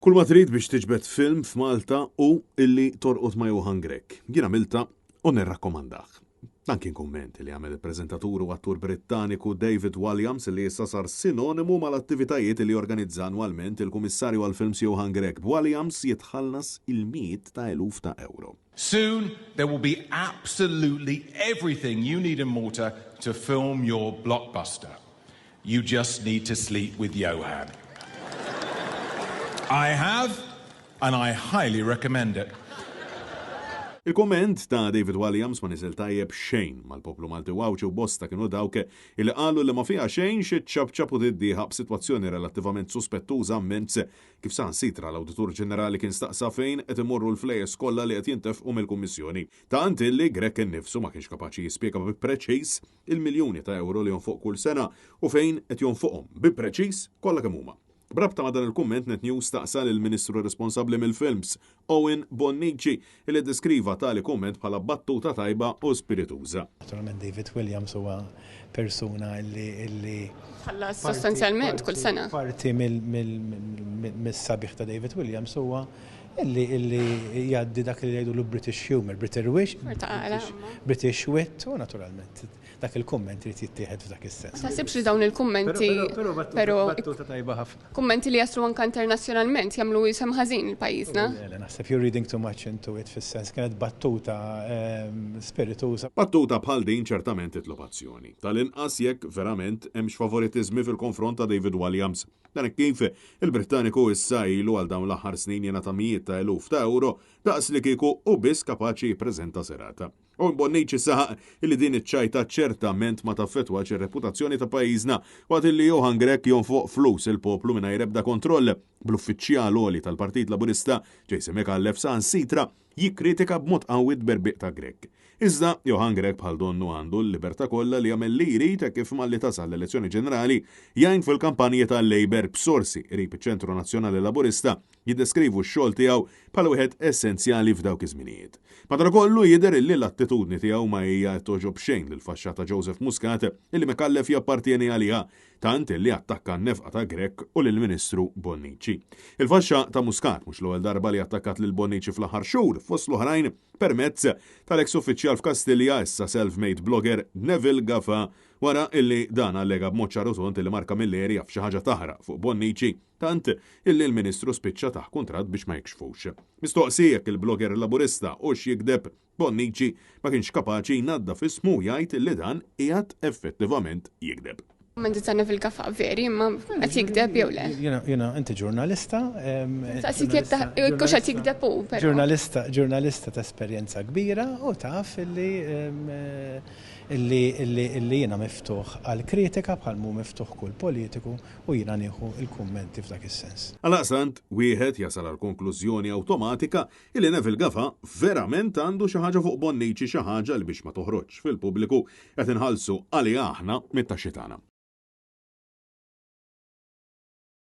Kull ma trid biex tiġbed film f'Malta u illi torqod ma' Johan Grek. Jien għamilta u nirrakkomandah. Dan kien kumment li għamel il-preżentatur u attur Brittaniku David Walliams li issa sar sinonimu mal-attivitajiet li organizza annwalment il-Kummissarju għal-Films Johan Grek. Walliams jitħallas il-100 ta' eluf ta' euro. Soon there will be absolutely everything you need in Malta to film your blockbuster. You just need to sleep with Johan. I have, and I highly recommend it. Il-komment ta' David Walliams ma niżel tajjeb xejn mal-poplu Malti wawċu bosta kienu dawk il qalu li ma fija xejn xi ċabċab u tiddiħa b'sitwazzjoni relattivament suspettuża mmenz kif saħansitra l-Awditur Ġenerali kien staqsa fejn qed imorru l-flejes kollha li qed jintefqu mill-Kummissjoni. Ta' illi Grek innifsu ma kienx kapaċi jispjega bi preċiż il-miljuni ta' euro li jonfoq kull sena u fejn qed jonfoqhom bi preċiż kollha kemm huma. Brabta ma dan il-kumment Net News staqsal il-Ministru responsabbli mill-films, Owen Bonnici, li deskriva tali kumment bħala battuta tajba u spirituża. Naturalment David Walliams huwa persuna illi ħallas sostanzjalment kull sena. Parti mill-sabiħ ta' David Walliams huwa illi jgħaddi dak li jgħidu l-British humor, British wit u naturalment dak il-kumment li jittieħed f'dak is-sens. Ma taħsibx li dawn il-kummenti però battuta tajba ħafna. Kummenti li jaslu anke internazzjonalment jagħmlu isem ħażin il-pajjiżna. Naħseb you're reading too much into it fis-sens kienet battuta spirituża. Battuta bħal din ċertament titlob azzjoni. Tal-inqas jekk verament hemmx favoritizmi fil-konfront ta' David Walliams. Dan kif il-Brittaniku issa ilu għal dawn l-aħħar snin jena ta' mijiet ta' eluf ta' euro daqs li kieku u biss kapaċi jippreżenta serata. U Bonnici saħaq illi din iċ-ċajta ċertament ma taffettwax ir-reputazzjoni ta' pajjiżna waqt illi Johan Grek jonfoq flus il-poplu mingħajr ebda kontroll bl-uffiċjal oli tal-Partit Laburista Jason McAuliffe saħansitra jikkritika b'mod qawwi berbiq ta' Grek. Iżda Johan Grek bħal donnu għandu l-libertà kollha li jagħmel li jrid kif malli tasal l-elezzjoni ġenerali jgħin fil-kampanji tal-Labor b'sorsi qrib iċ-Ċentru Nazzjonali Laburista jiddeskrivu x-xogħol tiegħu bħala wieħed essenzjali f'dawk iż-żminijiet. Madankollu jidher illi l-attitudni tiegħu ma hija toġob xejn lill-faxxa ta' Joseph Muscat illi McAuliffe jappartieni għaliha tant illi attakka n-nefqa ta' Grek u lill-Ministru Bonnici. Il-faxxa ta' Muscat mhux l-ewwel darba li attakkat lil Bonnici fl-aħħar xhur fost l-oħrajn permezz tal-eks uffiċjal f'Kastilja issa self-made blogger Neville Gaffa wara illi dan allega b'mod ċarutont illi Marka Milleri jaf xi ħaġa taħraq fuq Bonnici tant illi l-Ministru spiċċa taħ kuntratt biex ma jikxfux. Mistoqsi jekk il-blogger Laburista u x'jikdeb Bonnici ma kienx kapaċi jnadda f'ismu jgħid illi dan qiegħed effettivament jikdeb. Menti ta' Neville Gaffa veri, ma qed jikdeb jew le. Jena inti ġurnalista. Taqsik jekk kux qed jikdeb hu. Ġurnalista ta' esperjenza kbira u taf illi jiena miftuħ għal kritika bħal mu miftuħ kull politiku u jiena nieħu il-kummenti f'dak is-sens. Għalaqstant wieħed jasal għal konklużjoni awtomatika illi Neville Gaffa verament għandu xi ħaġa fuq Bonnici xi ħaġa li biex ma toħroġ fil-pubbliku qed inħallsu għaliha aħna mit-taxxi tagħna.